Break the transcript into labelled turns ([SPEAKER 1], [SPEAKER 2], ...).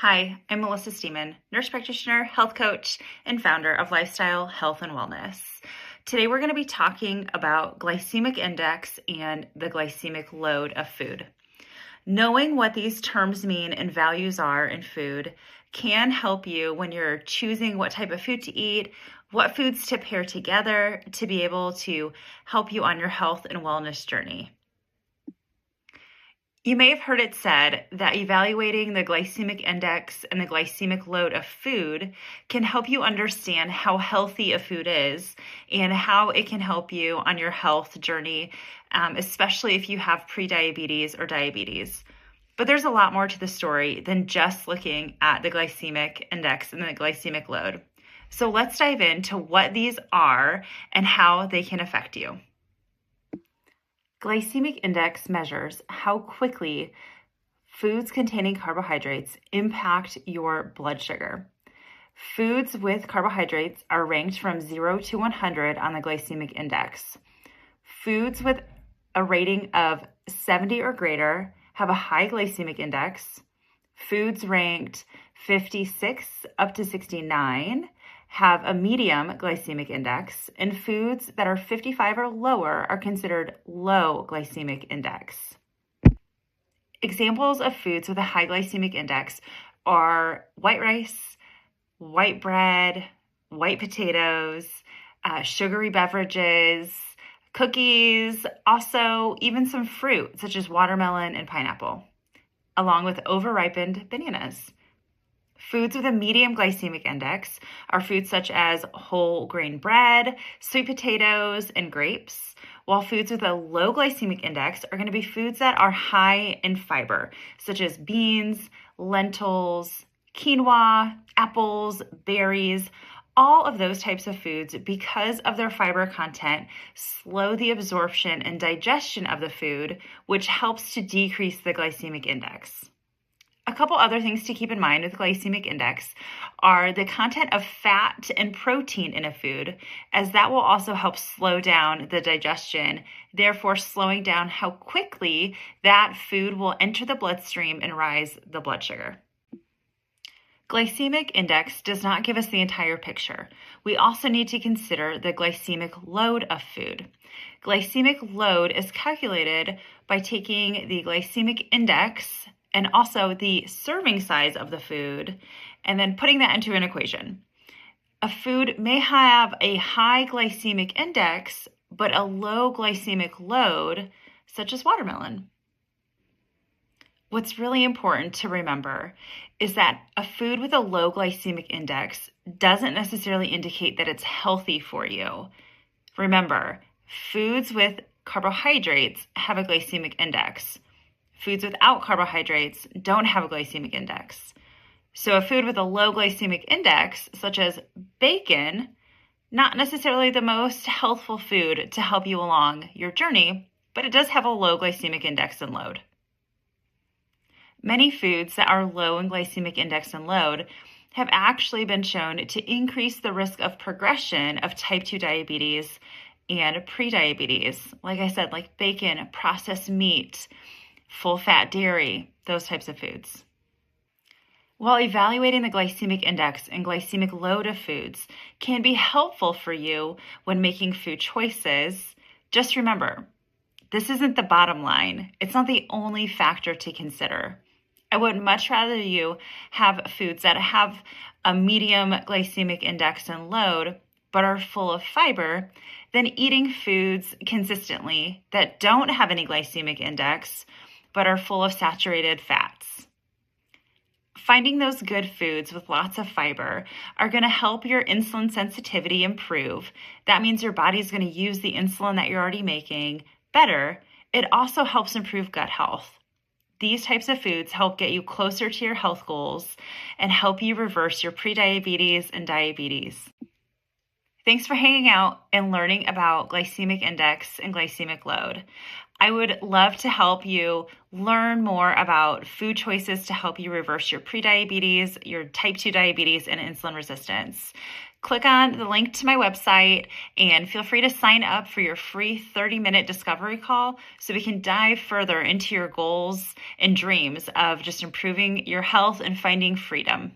[SPEAKER 1] Hi, I'm Melissa Steeman, nurse practitioner, health coach, and founder of Lifestyle Health and Wellness. Today we're going to be talking about glycemic index and the glycemic load of food. Knowing what these terms mean and values are in food can help you when you're choosing what type of food to eat, what foods to pair together to be able to help you on your health and wellness journey. You may have heard it said that evaluating the glycemic index and the glycemic load of food can help you understand how healthy a food is and how it can help you on your health journey, especially if you have prediabetes or diabetes. But there's a lot more to the story than just looking at the glycemic index and the glycemic load. So let's dive into what these are and how they can affect you. Glycemic index measures how quickly foods containing carbohydrates impact your blood sugar. Foods with carbohydrates are ranked from 0 to 100 on the glycemic index. Foods with a rating of 70 or greater have a high glycemic index. Foods ranked 56 up to 69 have a medium glycemic index, and foods that are 55 or lower are considered low glycemic index. Examples of foods with a high glycemic index are white rice, white bread, white potatoes, sugary beverages, cookies, also even some fruit such as watermelon and pineapple, along with overripened bananas. Foods with a medium glycemic index are foods such as whole grain bread, sweet potatoes, and grapes, while foods with a low glycemic index are going to be foods that are high in fiber, such as beans, lentils, quinoa, apples, berries. All of those types of foods, because of their fiber content, slow the absorption and digestion of the food, which helps to decrease the glycemic index. A couple other things to keep in mind with glycemic index are the content of fat and protein in a food, as that will also help slow down the digestion, therefore slowing down how quickly that food will enter the bloodstream and rise the blood sugar. Glycemic index does not give us the entire picture. We also need to consider the glycemic load of food. Glycemic load is calculated by taking the glycemic index and also the serving size of the food, and then putting that into an equation. A food may have a high glycemic index, but a low glycemic load, such as watermelon. What's really important to remember is that a food with a low glycemic index doesn't necessarily indicate that it's healthy for you. Remember, foods with carbohydrates have a glycemic index. Foods without carbohydrates don't have a glycemic index. So a food with a low glycemic index, such as bacon, not necessarily the most healthful food to help you along your journey, but it does have a low glycemic index and load. Many foods that are low in glycemic index and load have actually been shown to increase the risk of progression of type 2 diabetes and prediabetes. Like I said, like bacon, processed meat, full-fat dairy, those types of foods. While evaluating the glycemic index and glycemic load of foods can be helpful for you when making food choices, just remember, this isn't the bottom line. It's not the only factor to consider. I would much rather you have foods that have a medium glycemic index and load, but are full of fiber, than eating foods consistently that don't have any glycemic index, but are full of saturated fats. Finding those good foods with lots of fiber are going to help your insulin sensitivity improve. That means your body is going to use the insulin that you're already making better. It also helps improve gut health. These types of foods help get you closer to your health goals and help you reverse your prediabetes and diabetes. Thanks for hanging out and learning about glycemic index and glycemic load. I would love to help you learn more about food choices to help you reverse your prediabetes, your type 2 diabetes, and insulin resistance. Click on the link to my website and feel free to sign up for your free 30-minute discovery call so we can dive further into your goals and dreams of just improving your health and finding freedom.